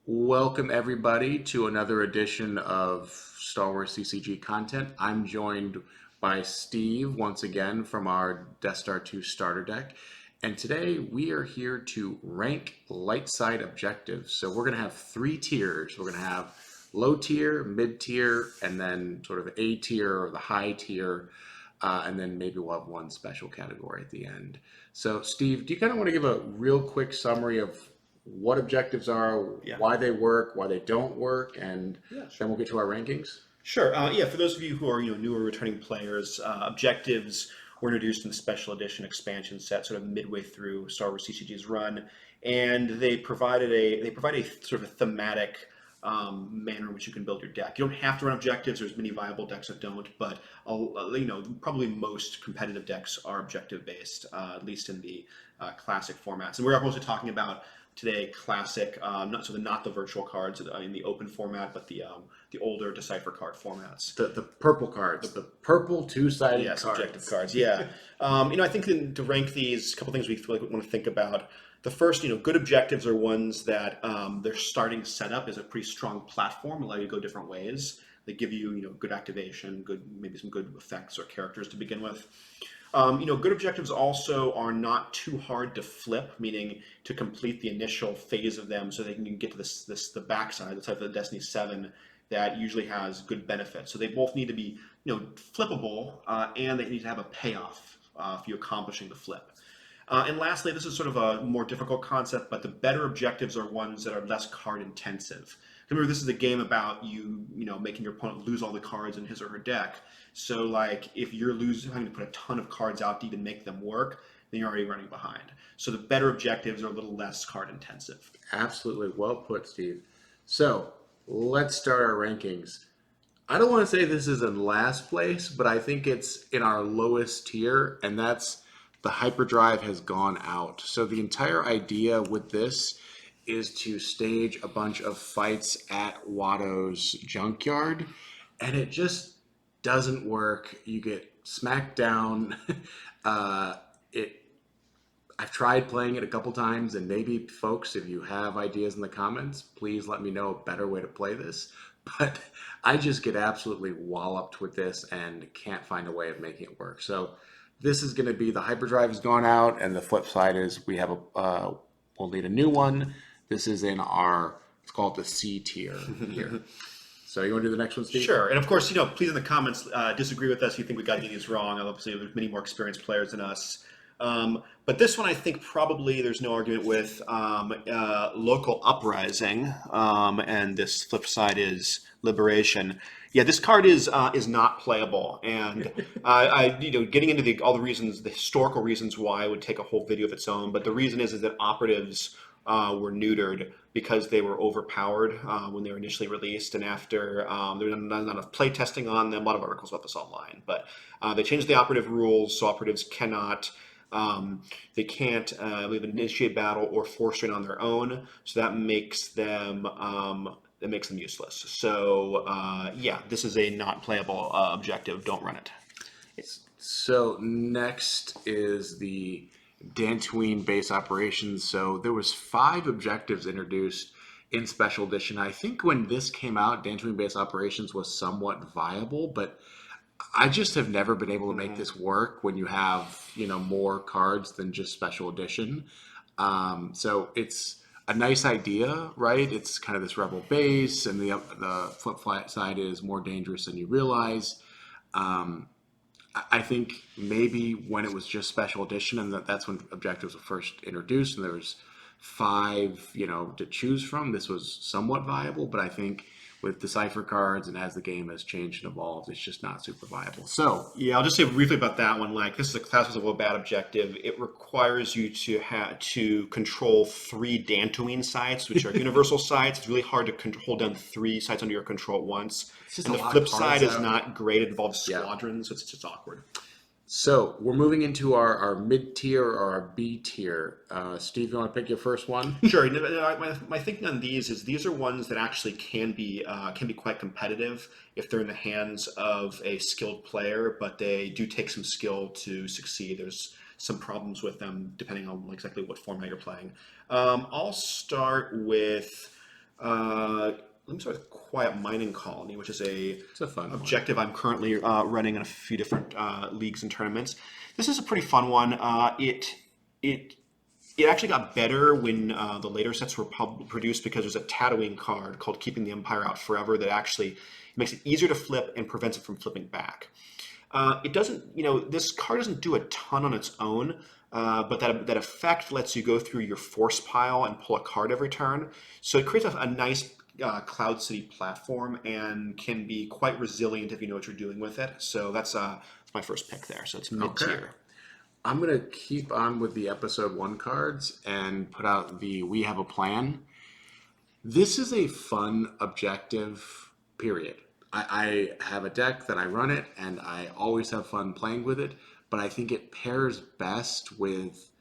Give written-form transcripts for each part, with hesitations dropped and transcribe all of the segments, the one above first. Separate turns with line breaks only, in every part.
Welcome, everybody, to another edition of Star Wars CCG content. I'm joined by Steve once again from our Death Star 2 starter deck. And today we are here to rank light side objectives. So we're going to have three tiers. We're going to have low tier, mid tier, and then sort of A tier or the high tier. And then maybe we'll have one special category at the end. So, Steve, do you kind of want to give a real quick summary of what objectives are,
Yeah.
why they work, why they don't work, and
Yeah,
then
sure.
we'll get to our rankings?
Sure. Yeah, for those of you who are newer returning players, objectives were introduced in the special edition expansion set, sort of midway through Star Wars CCG's run, and they provide a sort of a thematic manner in which you can build your deck. You don't have to run objectives. There's many viable decks that don't, but probably most competitive decks are objective based, at least in the classic formats. And we're mostly talking about today classic, not the virtual cards in the open format, but the older Decipher card formats.
The purple cards, the purple two-sided
Yes, objective
cards.
cards. Yeah, I think to rank these, a couple things we feel like we want to think about. The first, good objectives are ones that their starting setup is a pretty strong platform, allow you to go different ways. They give you, good activation, maybe some good effects or characters to begin with. Good objectives also are not too hard to flip, meaning to complete the initial phase of them, so they can get to the backside, the type of the Destiny 7 that usually has good benefits. So they both need to be, flippable, and they need to have a payoff for you accomplishing the flip. And lastly, this is sort of a more difficult concept, but the better objectives are ones that are less card intensive. Remember, this is a game about making your opponent lose all the cards in his or her deck. So, like, if you're having to put a ton of cards out to even make them work, then you're already running behind. So the better objectives are a little less card intensive.
Absolutely well put, Steve. So let's start our rankings. I don't want to say this is in last place, but I think it's in our lowest tier, and that's the hyperdrive has gone out. So the entire idea with this is to stage a bunch of fights at Watto's junkyard, and it just doesn't work. You get smacked down. It I've tried playing it a couple times, and maybe folks, if you have ideas in the comments, please let me know a better way to play this. But I just get absolutely walloped with this and can't find a way of making it work. So this is going to be the hyperdrive has gone out, and the flip side is we'll need a new one. This is in our it's called the C tier here. So you want to do the next one, Steve?
Sure, and of course, please in the comments disagree with us. You think we got any of these wrong? Obviously, there's many more experienced players than us. But this one, I think probably there's no argument with local uprising, and this flip side is liberation. Yeah, this card is not playable, and getting into all the reasons, the historical reasons why, would take a whole video of its own. But the reason is that operatives were neutered because they were overpowered when they were initially released, and after there was not enough play testing on them. A lot of articles about this online, but they changed the operative rules, so operatives cannot. They can't initiate battle or force raid on their own, so that makes them useless. So yeah, this is a not playable objective. Don't run it.
So next is the Dantooine base operations. So there was 5 objectives introduced in special edition. I think when this came out, Dantooine base operations was somewhat viable, but I just have never been able to make this work when you have more cards than just special edition. So it's a nice idea, right? It's kind of this rebel base, and the flip side is more dangerous than you realize. I think maybe when it was just special edition, and that's when objectives were first introduced, and there was 5, to choose from. This was somewhat viable, but I think with Decipher cards and as the game has changed and evolved, it's just not super viable. So
Yeah, I'll just say briefly about that one. Like, this is a class of a bad objective. It requires you to control 3 Dantooine sites, which are universal sites. It's really hard to hold down 3 sites under your control at once.
it's just
And
a
the
lot
flip
of
side
cards
is
out.
not great. It involves
Yeah.
squadrons, so it's just awkward.
So we're moving into our mid tier or our B tier. Steve, you want to pick your first one?
Sure. My thinking on these is these are ones that actually can be quite competitive if they're in the hands of a skilled player, but they do take some skill to succeed. There's some problems with them depending on exactly what format you're playing. I'll start with Let me start with Quiet Mining Colony, which is a
It's a fun one.
objective I'm currently running in a few different leagues and tournaments. This is a pretty fun one. It it actually got better when the later sets were produced because there's a Tatooine card called Keeping the Empire Out Forever that actually makes it easier to flip and prevents it from flipping back. It doesn't, this card doesn't do a ton on its own, but that effect lets you go through your force pile and pull a card every turn. So it creates a nice Cloud City platform and can be quite resilient if you know what you're doing with it. So that's my first pick there. So it's mid tier.
Okay. I'm going to keep on with the episode 1 cards and put out the We Have a Plan. This is a fun objective, period. I have a deck that I run it, and I always have fun playing with it, but I think it pairs best with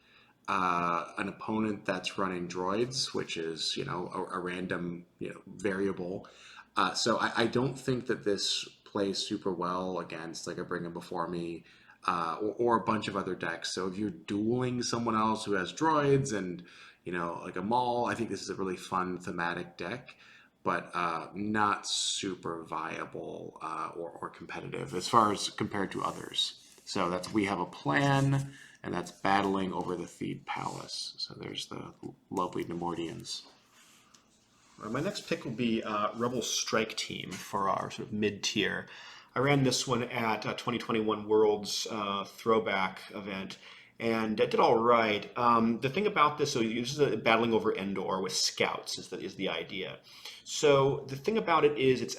an opponent that's running droids, which is, a random, variable. So I don't think that this plays super well against like a Bring 'Em Before Me or a bunch of other decks. So if you're dueling someone else who has droids and, like a Maul, I think this is a really fun thematic deck, but not super viable or competitive as far as compared to others. So that's We Have a Plan, and that's Battling Over the Theed Palace. So there's the lovely Nemoidians.
My next pick will be Rebel Strike Team for our sort of mid-tier. I ran this one at 2021 Worlds Throwback event, and did all right. The thing about this, so this is battling over Endor with scouts is the idea. So the thing about it is it's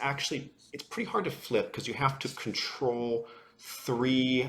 pretty hard to flip because you have to control 3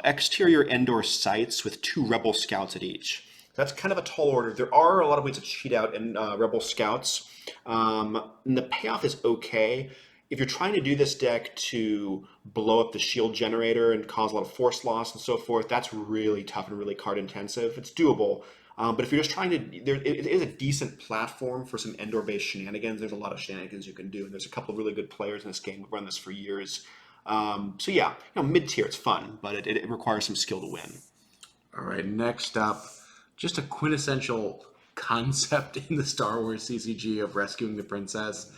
exterior Endor sites with 2 Rebel Scouts at each. That's kind of a tall order. There are a lot of ways to cheat out in Rebel Scouts. And the payoff is okay. If you're trying to do this deck to blow up the shield generator and cause a lot of force loss and so forth, that's really tough and really card intensive. It's doable. But if you're just trying to, it is a decent platform for some Endor-based shenanigans. There's a lot of shenanigans you can do, and there's a couple of really good players in this game who've run this for years. So yeah, mid-tier, it's fun, but it requires some skill to win.
All right, next up, just a quintessential concept in the Star Wars CCG of rescuing the princess.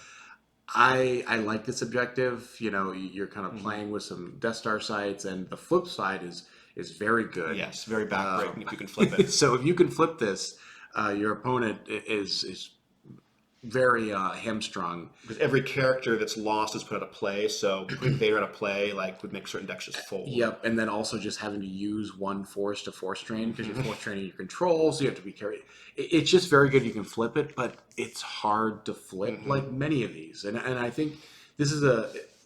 I like this objective. You're kind of playing with some Death Star sites, and the flip side is very good.
Yes, very backbreaking if you can flip it.
So if you can flip this, your opponent is very hamstrung.
Because every character that's lost is put out of play, so putting Vader out of play would make certain decks just fold.
Yep, and then also just having to use one force to force train because you're force training your control, so you have to be carried. It's just very good. You can flip it, but it's hard to flip like many of these. And I think this is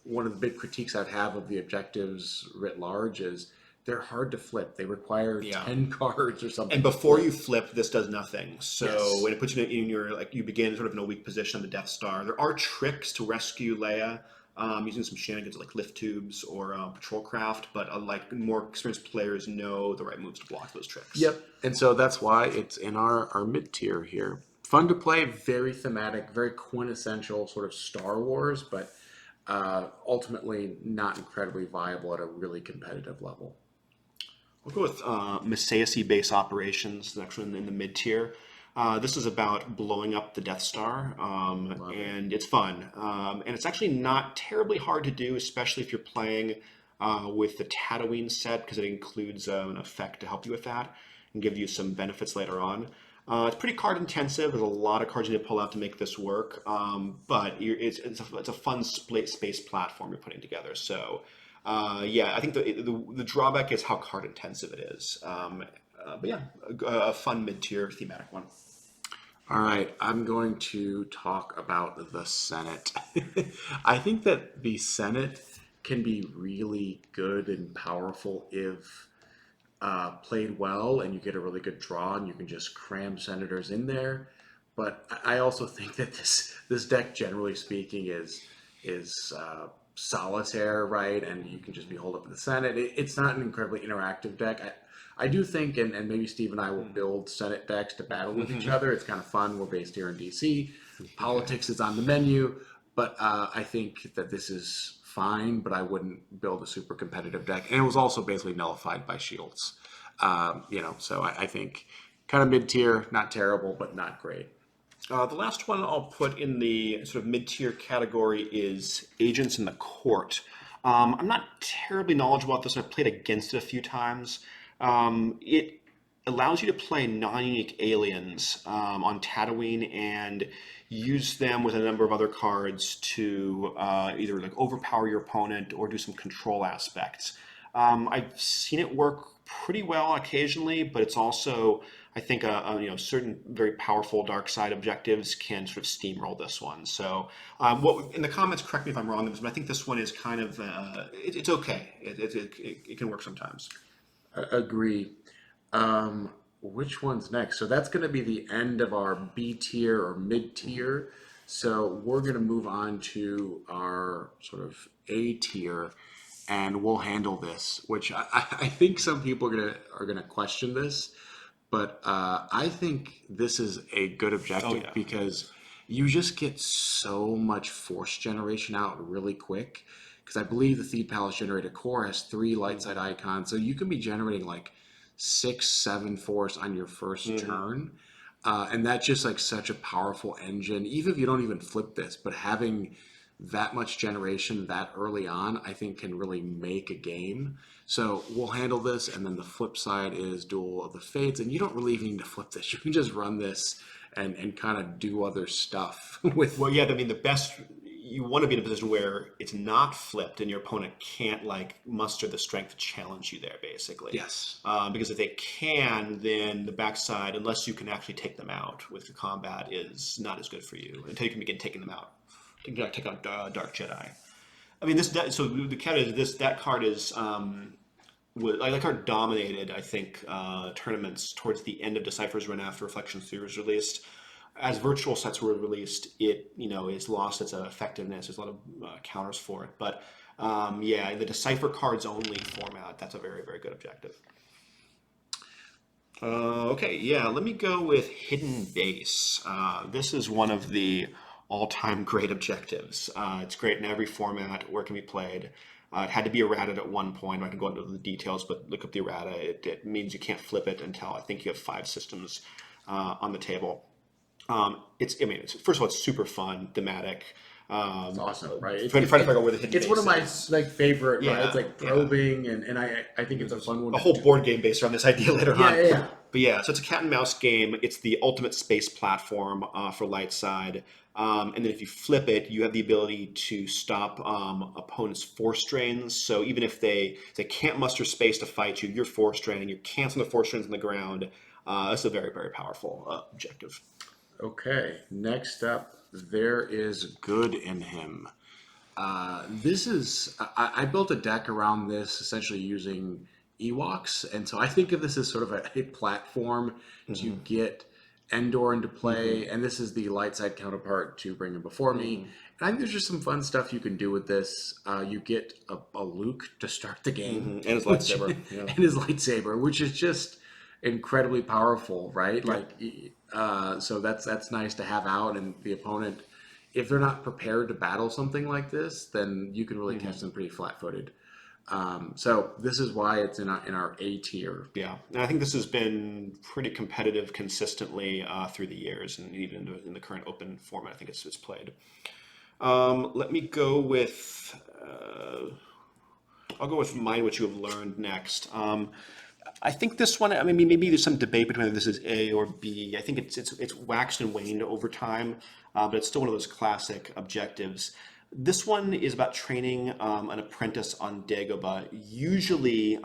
one of the big critiques I'd have of the objectives writ large is they're hard to flip. They require 10 cards or something.
And before you flip, this does nothing. So
Yes.
when it puts you in your, you begin sort of in a weak position on the Death Star. There are tricks to rescue Leia using some shenanigans like lift tubes or patrol craft, but more experienced players know the right moves to block those tricks.
Yep. And so that's why it's in our mid-tier here. Fun to play, very thematic, very quintessential sort of Star Wars, but ultimately not incredibly viable at a really competitive level.
We'll go with Messiasi base operations, the next one in the mid-tier. This is about blowing up the Death Star, and it's fun. And it's actually not terribly hard to do, especially if you're playing with the Tatooine set, because it includes an effect to help you with that and give you some benefits later on. It's pretty card intensive. There's a lot of cards you need to pull out to make this work, but it's a fun split space platform you're putting together. So I think the drawback is how card intensive it is. But yeah, a fun mid-tier thematic one.
All right, I'm going to talk about the Senate. I think that the Senate can be really good and powerful if played well and you get a really good draw and you can just cram senators in there. But I also think that this deck, generally speaking, is solitaire, right? And you can just be holed up in the Senate. It's not an incredibly interactive deck. I do think, and maybe Steve and I will build Senate decks to battle with each other. It's kind of fun. We're based here in DC. Politics is on the menu, but I think that this is fine, but I wouldn't build a super competitive deck. And it was also basically nullified by shields. So I think kind of mid-tier, not terrible, but not great.
The last one I'll put in the sort of mid-tier category is Agents in the Court. I'm not terribly knowledgeable about this. I've played against it a few times. It allows you to play non-unique aliens on Tatooine and use them with a number of other cards to either like overpower your opponent or do some control aspects. I've seen it work pretty well occasionally, but it's also, I think, certain very powerful dark side objectives can sort of steamroll this one. So, what in the comments, correct me if I'm wrong, but I think this one is kind of it's okay. It can work sometimes.
Agree. Which one's next? So that's going to be the end of our B tier or mid tier. So we're going to move on to our sort of A tier, and we'll handle this. Which I think some people are gonna question this, but I think this is a good objective because you just get so much force generation out really quick. Because I believe the Theed Palace Generated Core has 3 light side icons, so you can be generating like 6, 7 force on your first turn. And that's just like such a powerful engine, even if you don't even flip this, but having that much generation that early on, I think can really make a game. So we'll handle this. And then the flip side is Duel of the Fates. And you don't really even need to flip this. You can just run this and kind of do other stuff with.
Well, yeah, I mean, the best, you want to be in a position where it's not flipped and your opponent can't like muster the strength to challenge you there, basically.
Yes.
Because if they can, then the backside, unless you can actually take them out with the combat, is not as good for you until you can begin taking them out. You can take out Dark Jedi. I mean, so the cat is that card is that card dominated, I think, tournaments towards the end of Decipher's run after Reflections 3 was released. As virtual sets were released, it is lost its effectiveness. There's a lot of counters for it, but in the Decipher cards only format, that's a very, very good objective. Let me go with Hidden Base. This is one of the all-time great objectives. It's great in every format where it can be played. It had to be errated at one point. I can go into the details, but look up the errata. It means you can't flip it until I think you have 5 systems on the table. First of all, it's super fun, thematic.
It's awesome, right?
Trying to figure out where the hidden
it's
base
one of my
is.
like favorite, right? It's like probing, and I think it's a fun one.
A whole board game based around this idea later on.
Yeah.
But yeah, so it's a cat and mouse game. It's the ultimate space platform for light side. And then if you flip it, you have the ability to stop opponents' force drains. So even if they can't muster space to fight you, you're force draining. You're canceling the force drains on the ground. That's a very, very powerful objective.
Okay, next up, there is Good in Him. This is, I built a deck around this essentially using Ewoks, and so I think of this as sort of a platform to get Endor into play, and this is the light side counterpart to Bring Him Before Me. And I think there's just some fun stuff you can do with this. You get a Luke to start the game.
And his lightsaber.
And his lightsaber, which is just incredibly powerful, right? So that's nice to have out, and the opponent, if they're not prepared to battle something like this, then you can really catch them pretty flat-footed. So this is why it's in our A tier.
Yeah, and I think this has been pretty competitive consistently through the years, and even in the current open format, I think it's played. Let me go with. I'll go with mine, which you have learned next. I think this one, I mean, maybe there's some debate between whether this is A or B. I think it's waxed and waned over time, but it's still one of those classic objectives. This one is about training an apprentice on Dagobah. Usually,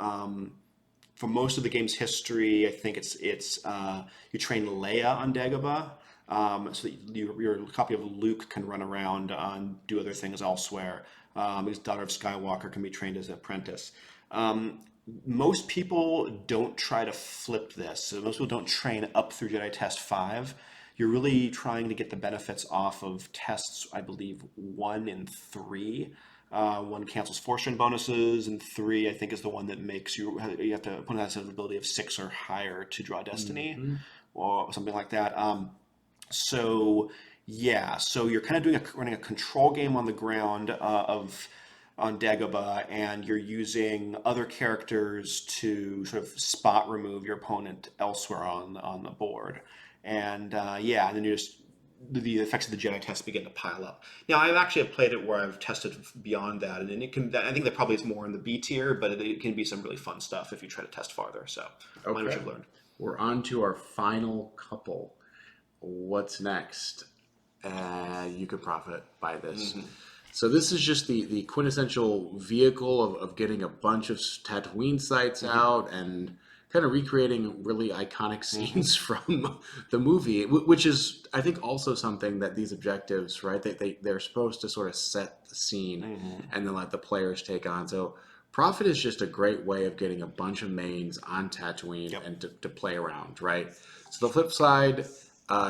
for most of the game's history, I think it's you train Leia on Dagobah, so that your copy of Luke can run around and do other things elsewhere. His daughter of Skywalker can be trained as an apprentice. Most people don't try to flip this. So most people don't train up through Jedi Test 5. You're really trying to get the benefits off of tests, I believe, 1 and 3. 1 cancels force strain bonuses, and 3, I think, is the one that makes you have to put has an ability of 6 or higher to draw Destiny, or something like that. So you're kind of running a control game on the ground of on Dagobah, and you're using other characters to sort of spot remove your opponent elsewhere on the board. And yeah, and then you just the effects of the Jedi test begin to pile up. Now, I've actually played it where I've tested beyond that, and it can. I think that probably is more in the B tier, but it can be some really fun stuff if you try to test farther. So, mine what
Okay.
you've learned.
We're on to our final couple. What's next? You could profit by this. So this is just the quintessential vehicle of getting a bunch of Tatooine sites out and kind of recreating really iconic scenes from the movie, which is, I think, also something that these objectives, right? They're supposed to sort of set the scene and then let the players take on. So Profit is just a great way of getting a bunch of mains on Tatooine and to play around, right? So the flip side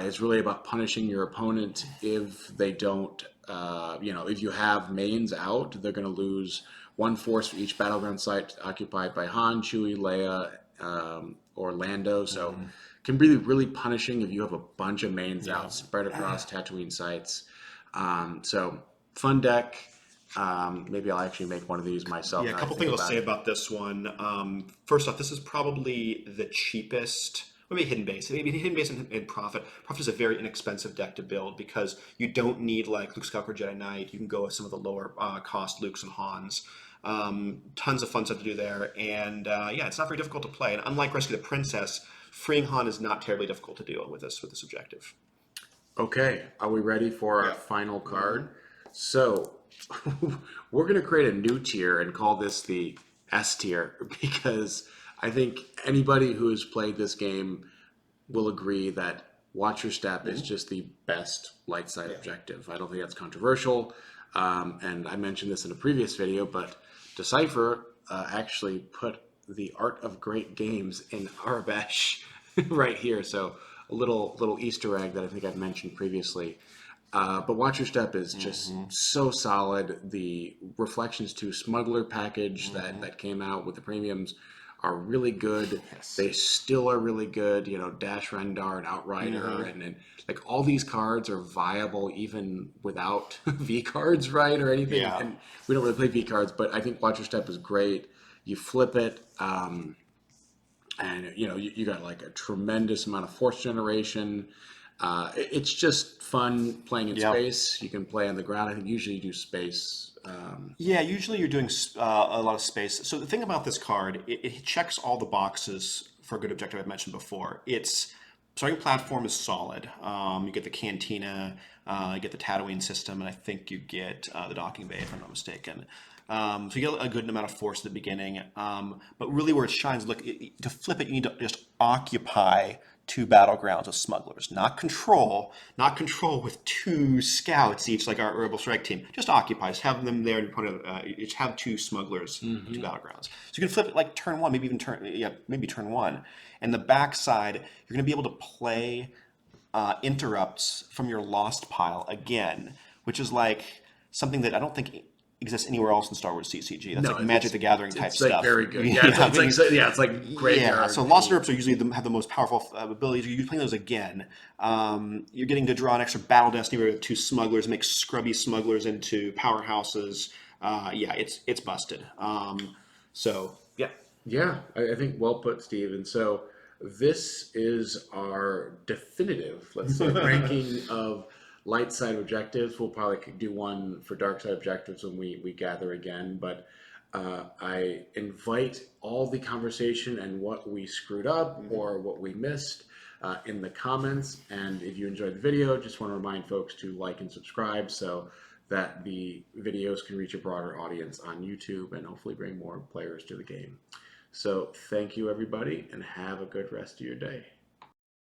is really about punishing your opponent if they don't, if you have mains out, they're going to lose one force for each battleground site occupied by Han, Chewie, Leia, or Lando. So it can be really punishing if you have a bunch of mains out spread across Tatooine sites. So fun deck. Maybe I'll actually make one of these myself.
Yeah, a couple things I'll say about this one. First off, this is probably the cheapest. Maybe hidden base. Maybe hidden base and profit. Profit is a very inexpensive deck to build because you don't need like Luke Skywalker, Jedi Knight. You can go with some of the lower cost Lukes and Hans. Tons of fun stuff to do there, and yeah, it's not very difficult to play. And unlike Rescue the Princess, freeing Han is not terribly difficult to deal with this objective.
Okay, are we ready for our final card? So we're going to create a new tier and call this the S tier because I think anybody who has played this game will agree that Watch Your Step is just the best light side objective. I don't think that's controversial. And I mentioned this in a previous video, but Decipher actually put the Art of Great Games in Arabesh right here. So a little Easter egg that I think I've mentioned previously. But Watch Your Step is just so solid. The Reflections 2 Smuggler package that came out with the premiums are really good. They still are really good. Dash Rendar and Outrider and like all these cards are viable even without V cards, right? Or anything.
Yeah.
And we don't really play V cards, but I think Watch Your Step is great. You flip it, and you got like a tremendous amount of force generation. It's just fun playing in space. You can play on the ground. I think usually you do space.
Yeah, usually you're doing a lot of space. So the thing about this card, it checks all the boxes for a good objective I've mentioned before. Its starting platform is solid. You get the Cantina, you get the Tatooine system, and I think you get the docking bay, if I'm not mistaken. So you get a good amount of force at the beginning. But really where it shines, look, to flip it, you need to just occupy 2 battlegrounds of smugglers, not control with 2 scouts each, like our Rebel Strike team. Just occupy, just have them there in front of, each have 2 smugglers, 2 battlegrounds. So you can flip it like turn 1, maybe even turn 1. And the backside, you're going to be able to play interrupts from your lost pile again, which is like something that I don't think exists anywhere else in Star Wars CCG. That's like Magic the Gathering type
it's
stuff.
Like very good. Yeah, it's like graveyard.
Yeah, so Lost Interrupts are usually have the most powerful abilities. You're playing those again. You're getting to draw an extra Battle Destiny with 2 smugglers, make scrubby smugglers into powerhouses. Yeah, it's busted. So yeah.
Yeah, I think well put, Steve. And so this is our definitive, let's say, ranking of light side objectives. We'll probably do one for dark side objectives when we gather again. But I invite all the conversation and what we screwed up or what we missed in the comments. And if you enjoyed the video, just want to remind folks to like and subscribe so that the videos can reach a broader audience on YouTube and hopefully bring more players to the game. So thank you, everybody, and have a good rest of your day.